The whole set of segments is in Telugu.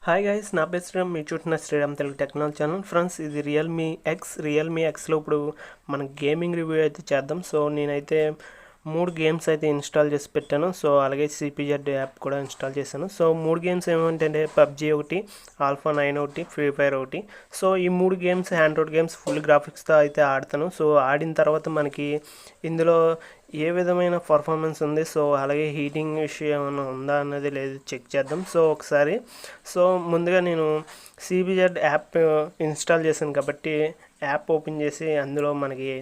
హాయ్ గైస్, నా పేరు శ్రీరామ్. మీరు చూస్తున్న Sriram Telugu technology channel. Friends, ఇది రియల్మీ ఎక్స్లో ఇప్పుడు మనం గేమింగ్ రివ్యూ అయితే చేద్దాం. సో నేనైతే 3 గేమ్స్ అయితే ఇన్స్టాల్ చేసి పెట్టాను. సో అలాగే సిపిజెడ్ యాప్ కూడా ఇన్స్టాల్ చేశాను. సో 3 గేమ్స్ ఏమంటే పబ్జీ ఒకటి, ఆల్ఫా 9 ఒకటి, ఫ్రీ ఫైర్ ఒకటి. సో ఈ 3 గేమ్స్ ఆండ్రాయిడ్ గేమ్స్ ఫుల్ గ్రాఫిక్స్తో అయితే ఆడతాను. సో ఆడిన తర్వాత మనకి ఇందులో ఏ విధమైన పర్ఫార్మెన్స్ ఉంది, సో అలాగే హీటింగ్ ఇష్యూ ఏమైనా ఉందా అన్నది లేదు చెక్ చేద్దాం. సో ఒకసారి ముందుగా నేను సిబిజెడ్ యాప్ ఇన్స్టాల్ చేశాను కాబట్టి యాప్ ఓపెన్ చేసి అందులో మనకి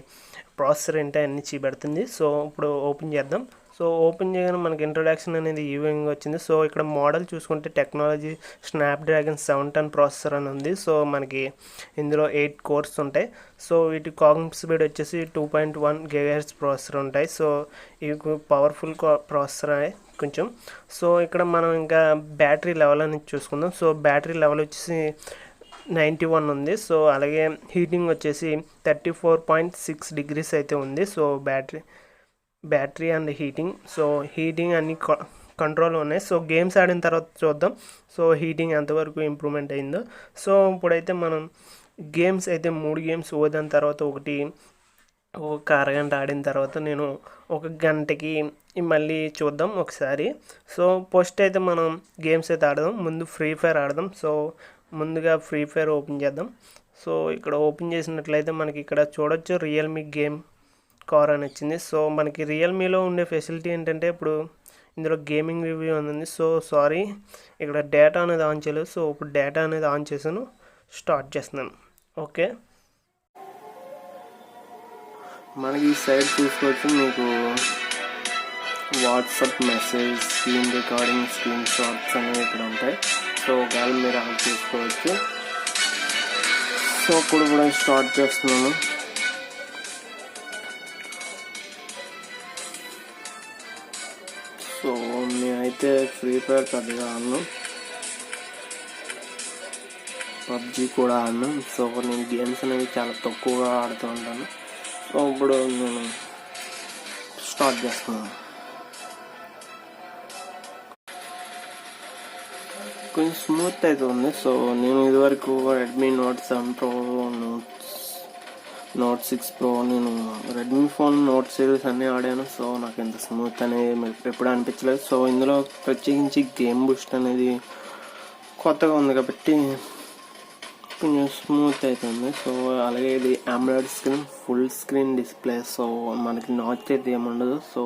ప్రాసెసర్ ఏంటో అన్ని చూపెడుతుంది. సో ఇప్పుడు ఓపెన్ చేద్దాం. సో ఓపెన్ చేయగానే మనకి ఇంట్రొడక్షన్ అనేది ఈ విధంగా వచ్చింది. సో ఇక్కడ మోడల్ చూసుకుంటే టెక్నాలజీ స్నాప్డ్రాగన్ 710 ప్రాసెసర్ అని ఉంది. సో మనకి ఇందులో 8 కోర్స్ ఉంటాయి. సో వీటి కాగ్నిటివ్ స్పీడ్ వచ్చేసి 2.1 GHz ప్రాసెసర్ ఉంటాయి. సో ఇవి పవర్ఫుల్ ప్రాసెసర్ కొంచెం. సో ఇక్కడ మనం ఇంకా బ్యాటరీ లెవెల్ అనేది చూసుకుందాం. సో బ్యాటరీ లెవెల్ వచ్చేసి 91 ఉంది. సో అలాగే హీటింగ్ వచ్చేసి 34.6 డిగ్రీస్ అయితే ఉంది. సో బ్యాటరీ అండ్ హీటింగ్ అన్ని కంట్రోల్ ఉన్నాయి. సో గేమ్స్ ఆడిన తర్వాత చూద్దాం సో హీటింగ్ ఎంతవరకు ఇంప్రూవ్మెంట్ అయిందో. సో ఇప్పుడైతే మనం గేమ్స్ అయితే 3 గేమ్స్ ఓదిన తర్వాత ఒక అరగంట ఆడిన తర్వాత నేను 1 గంటకి మళ్ళీ చూద్దాం ఒకసారి. సో ఫస్ట్ అయితే మనం గేమ్స్ అయితే ఆడదాం. ముందు ఫ్రీ ఫైర్ ఆడదాం. సో ముందుగా ఫ్రీ ఫైర్ ఓపెన్ చేద్దాం. సో ఇక్కడ ఓపెన్ చేసినట్లయితే మనకి ఇక్కడ చూడొచ్చు రియల్మీ గేమ్ కార్ అని వచ్చింది. సో మనకి రియల్మీలో ఉండే ఫెసిలిటీ ఏంటంటే ఇప్పుడు ఇందులో గేమింగ్ రివ్యూ ఉంది. సో సారీ, ఇక్కడ డేటా అనేది ఆన్ చేయలేదు. సో ఇప్పుడు డేటా అనేది ఆన్ చేశాను, స్టార్ట్ చేస్తున్నాను. ఓకే, మనకి ఈ సైడ్ చూసుకోవచ్చు. మీకు WhatsApp message, screen recording, screen shots అనేవి ఇక్కడ ఉంటాయి. సో ఒకవేళ మీరు ఆన్ చేసుకోవచ్చు. సో ఇప్పుడు కూడా స్టార్ట్ చేస్తున్నాను. సో నేనైతే ఫ్రీ ఫైర్ పెద్దగా ఆడను, పబ్జీ కూడా ఆడను. సో నేను గేమ్స్ అనేవి చాలా తక్కువగా ఆడుతూ ఉంటాను. సో ఇప్పుడు నేను స్టార్ట్ చేస్తున్నాను. కొంచెం స్మూత్ అయితే ఉంది. సో నేను ఇదివరకు Redmi note 7 pro, note 6 pro, నేను రెడ్మీ ఫోన్ నోట్ సిరీస్ అన్నీ ఆడాను. సో నాకు ఇంత స్మూత్ అనేది ఎప్పుడు అనిపించలేదు. సో ఇందులో ప్రత్యేకించి గేమ్ బూస్ట్ అనేది కొత్తగా ఉంది కాబట్టి కొంచెం స్మూత్ అవుతుంది. సో అలాగే ఇది AMOLED screen, full screen display. So మనకి నాచ్ అయితే ఏముండదు. సో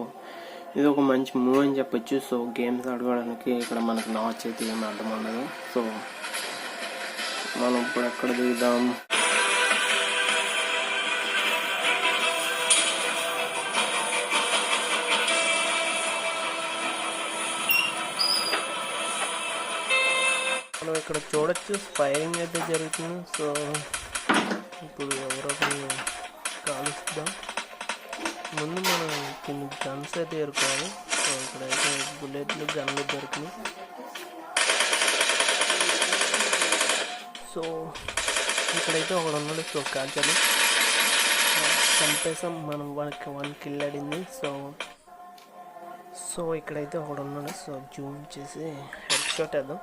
ఇది ఒక మంచి మూవ్ అని చెప్పొచ్చు. సో గేమ్స్ ఆడుకోవడానికి ఇక్కడ మనకు నాచ్ అయితే ఏమి అర్థం ఉండదు. సో మనం ఇప్పుడు ఎక్కడ దిగుదాం. మనం ఇక్కడ చూడొచ్చు ఫైరింగ్ అయితే జరుగుతుంది. సో ఇప్పుడు ఎవరో కాలుస్తాం. ముందు మనం కొన్ని గన్స్ అయితే ఎరుకోవాలి. సో ఇక్కడైతే బుల్లెట్లు, గన్లు దొరికినాయి. సో ఇక్కడైతే ఒకడు ఉన్నాడు. సో కాల్చాలి, చంపేసాం. మనం 1 కిల్ అడింది. సో ఇక్కడైతే ఒకడు ఉన్నాడు. సో జూమ్ చేసి హెడ్ షాట్ వేద్దాం.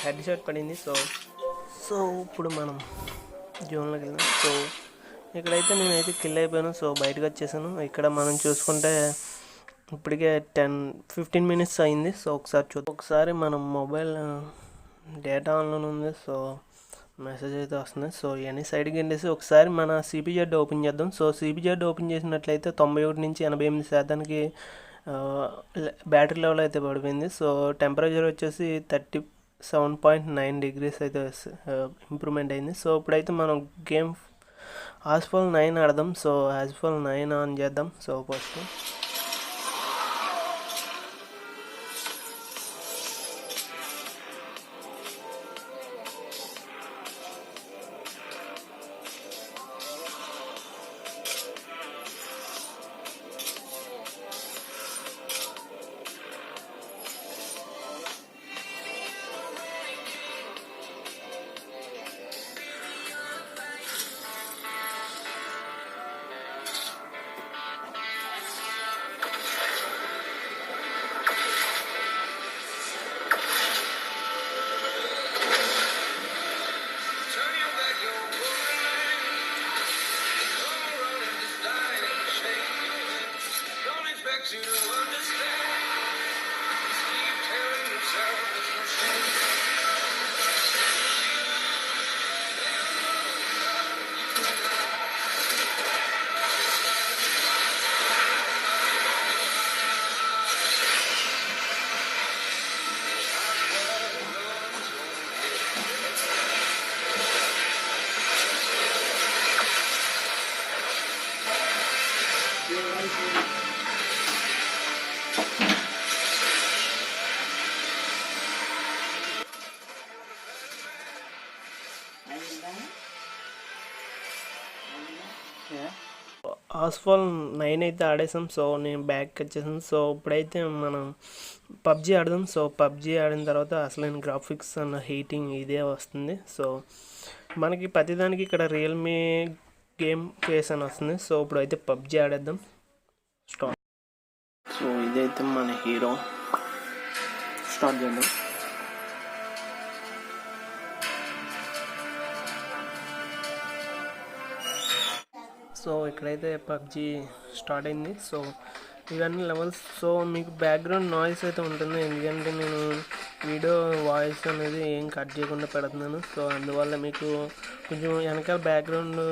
హెడ్ షాట్ పడింది. సో ఇప్పుడు మనం జోన్లోకి వెళ్ళాం. సో ఇక్కడైతే నేనైతే కిల్ అయిపోయాను. సో బయటకు వచ్చేసాను. ఇక్కడ మనం చూసుకుంటే ఇప్పటికే 10-15 మినిట్స్ అయింది. సో ఒకసారి మనం మొబైల్ డేటా ఆన్లోనే ఉంది. సో మెసేజ్ అయితే వస్తుంది. సో ఇవన్నీ సైడ్కి వెళ్ళేసి ఒకసారి మన సిపిజెడ్ ఓపెన్ చేద్దాం. సో సిపిజెడ్ ఓపెన్ చేసినట్లయితే 91 నుంచి 88% బ్యాటరీ లెవెల్ అయితే పడిపోయింది. సో టెంపరేచర్ వచ్చేసి 37.9 డిగ్రీస్ అయితే ఇంప్రూవ్మెంట్ అయింది. సో ఇప్పుడైతే మనం గేమ్ Asphalt 9 ఆడదాం. సో Asphalt 9 ఆన్ చేద్దాం. సో ఫస్ట్ ఆస్ఫాల్ 9 అయితే ఆడేసాం. సో నేను బ్యాక్ వచ్చేసాను. సో ఇప్పుడైతే మనం పబ్జీ ఆడదాం. సో పబ్జీ ఆడిన తర్వాత అసలైన గ్రాఫిక్స్ అన్న హీటింగ్ ఇదే వస్తుంది. సో మనకి ప్రతిదానికి ఇక్కడ రియల్మీ గేమ్ ఫేస్ అని వస్తుంది. సో ఇప్పుడైతే పబ్జీ ఆడేద్దాం. స్టార్ట్. సో ఇదైతే మన హీరో. స్టార్ట్ చేద్దాం. సో ఇక్కడైతే పబ్జీ స్టార్ట్ అయింది. సో ఇవన్నీ లెవెల్స్. సో మీకు బ్యాక్గ్రౌండ్ నాయిస్ అయితే ఉంటుంది, ఎందుకంటే నేను వీడియో వాయిస్ అనేది ఏం కట్ చేయకుండా పెడుతున్నాను. సో అందువల్ల మీకు కొంచెం వెనకాల బ్యాక్గ్రౌండ్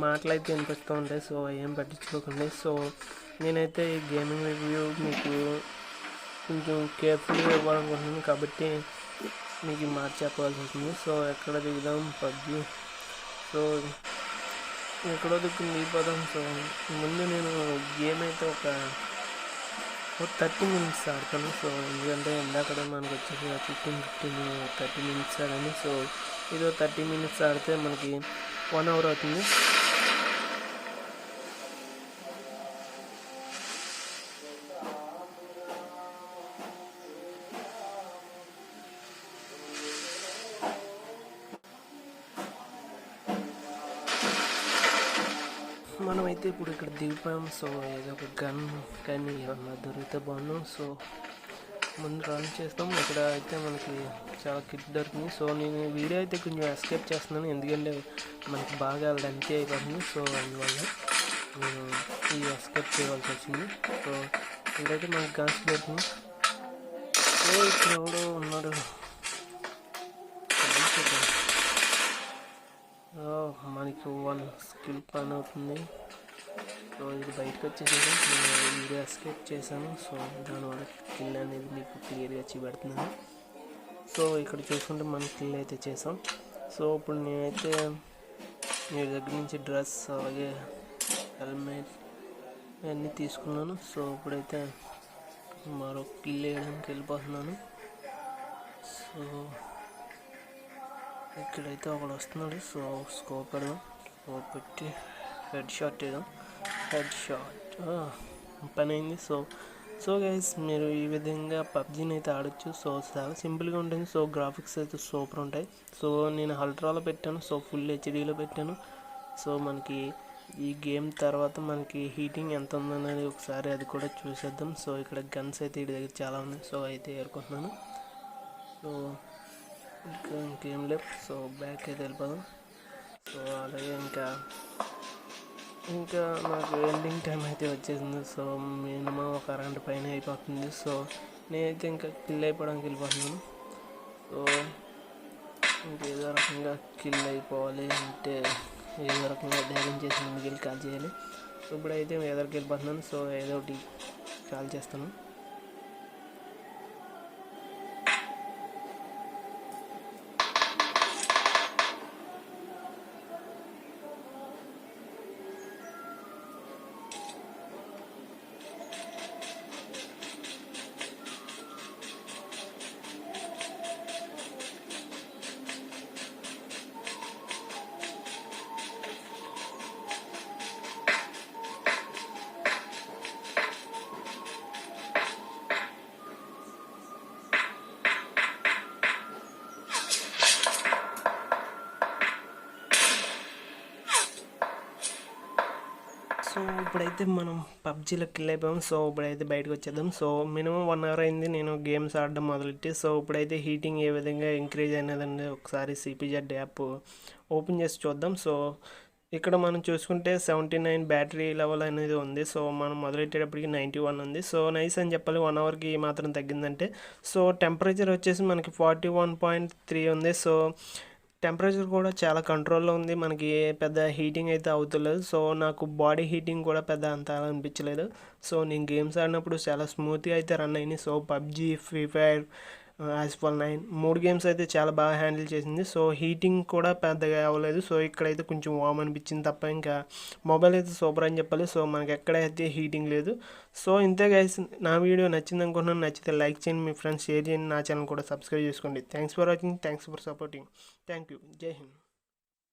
మాటలు అయితే వినిపిస్తూ ఉంటాయి. సో ఏం పట్టించుకోకండి. సో నేనైతే ఈ గేమింగ్ రివ్యూ మీకు కొంచెం కేర్ఫుల్గా ఇవ్వాలనుకుంటున్నాను, కాబట్టి మీకు మాట చెప్పాల్సి వస్తుంది. సో ఎక్కడ దిగుదాం పబ్జీ. సో ఎక్కడో దిక్కు దిగిపోదాం. సో ముందు నేను గేమ్ అయితే ఒక 30 మినిట్స్ ఆడతాను. సో ఎందుకంటే ఇందాక మనకు వచ్చేసి 30 మినిట్స్ ఆడాను. సో ఇదో 30 మినిట్స్ ఆడితే మనకి 1 అవర్ అవుతుంది. మనమైతే ఇప్పుడు ఇక్కడ దిగిపోయాం. సో ఏదో ఒక గన్ కానీ ఏమన్నా దొరికితే బాగున్నాం. సో ముందు రన్ చేస్తాం. ఇక్కడ అయితే మనకి చాలా కిట్ దొరికింది. సో నేను వీడియో అయితే కొంచెం ఎస్కేప్ చేస్తున్నాను, ఎందుకంటే మనకి బాగా లెంత్ అయిపోతుంది. సో అందువల్ల నేను ఈ ఎస్కేప్ చేయవలసి వచ్చింది. సో ఇక్కడైతే మనకి గన్స్ దొరికింది. సో ఇక్కడ ఎవడో ఉన్నాడు. మనకి 1 స్కిల్ పని అవుతుంది. సో ఇది బయటకు వచ్చేసేది. నేను వీడియో ఎస్కేప్ చేశాను. సో దానివల్ల కిల్ అనేది మీకు క్లియర్గా చూపెడుతున్నాను. సో ఇక్కడ చూసుకుంటే మనం కిల్ అయితే చేసాం. సో ఇప్పుడు నేనైతే మీ దగ్గర నుంచి డ్రెస్ అలాగే హెల్మెట్ అన్నీ తీసుకున్నాను. సో ఇప్పుడైతే మరో కిల్ వేయడానికి వెళ్ళిపోతున్నాను. సో ఇక్కడైతే ఒకడు వస్తున్నాడు. సో స్కోప్ పెడదాం. స్కోప్ పెట్టి హెడ్ షాట్ వేద్దాం. హెడ్ షాట్ పని అయింది. సో గైస్ మీరు ఈ విధంగా పబ్జీని అయితే ఆడొచ్చు. సో చాలా సింపుల్గా ఉంటుంది. సో గ్రాఫిక్స్ అయితే సూపర్ ఉంటాయి. సో నేను అల్ట్రాలో పెట్టాను. సో ఫుల్ హెచ్డీలో పెట్టాను. సో మనకి ఈ గేమ్ తర్వాత మనకి హీటింగ్ ఎంత ఉందనేది ఒకసారి అది కూడా చూసేద్దాం. సో ఇక్కడ గన్స్ అయితే వీడి దగ్గర చాలా ఉన్నాయి. సో అయితే ఏరుకుంటున్నాను. సో ఇంకేం లేదు. సో బ్యాక్ అయితే వెళ్ళిపోదాం. సో అలాగే ఇంకా నాకు ఎండింగ్ టైం అయితే వచ్చేసింది. సో మినిమం ఒక అరగంట పైన అయిపోతుంది. సో నేనైతే ఇంకా కిల్ అయిపోవడానికి వెళ్ళిపోతున్నాను. సో ఇంకేదో రకంగా కిల్ అయిపోవాలి అంటే ఏదో రకంగా ధైర్యం చేసి ముందుకు వెళ్ళి కాల్ చేయాలి. సో ఇప్పుడైతే ఎదరికి వెళ్ళిపోతున్నాను. సో ఏదో ఒకటి కాల్ చేస్తాను. సో ఇప్పుడైతే మనం పబ్జీలో కిల్ అయిపోయాం. సో ఇప్పుడైతే బయటకు వచ్చేద్దాం. సో మినిమం 1 అవర్ అయింది నేను గేమ్స్ ఆడడం మొదలెట్టి. సో ఇప్పుడైతే హీటింగ్ ఏ విధంగా ఇంక్రీజ్ అయినదండి ఒకసారి సిపిజెడ్ యాప్ ఓపెన్ చేసి చూద్దాం. సో ఇక్కడ మనం చూసుకుంటే 79 బ్యాటరీ లెవెల్ అనేది ఉంది. సో మనం మొదలెట్టేటప్పటికి 91 ఉంది. సో నైస్ అని చెప్పాలి. 1 అవర్కి మాత్రం తగ్గిందంటే. సో టెంపరేచర్ వచ్చేసి మనకి 41.3 ఉంది. సో టెంపరేచర్ కూడా చాలా కంట్రోల్లో ఉంది. మనకి పెద్ద హీటింగ్ అయితే అవుతలేదు. సో నాకు బాడీ హీటింగ్ కూడా పెద్ద అంత అనిపించలేదు. సో నేను గేమ్స్ ఆడినప్పుడు చాలా స్మూత్గా అయితే రన్ అయినాయి. So PUBG, free fire, Asphalt 9 3 games అయితే చాలా బాగా హ్యాండిల్ చేసింది. సో హీటింగ్ కూడా పెద్దగా అవ్వలేదు. సో ఇక్కడైతే కొంచెం వామ్ అనిపించింది తప్ప ఇంకా మొబైల్ అయితే సూపర్ అని చెప్పాలి. సో మనకి ఎక్కడైతే హీటింగ్ లేదు. సో ఇంతే గైస్, నా వీడియో నచ్చింది అనుకుంటున్నాను. నచ్చితే లైక్ చేయండి, మీ ఫ్రెండ్స్ షేర్ చేయండి, నా ఛానల్ కూడా సబ్స్క్రైబ్ చేసుకోండి. Thanks for watching, thanks for supporting. Thank you. జై హింద్.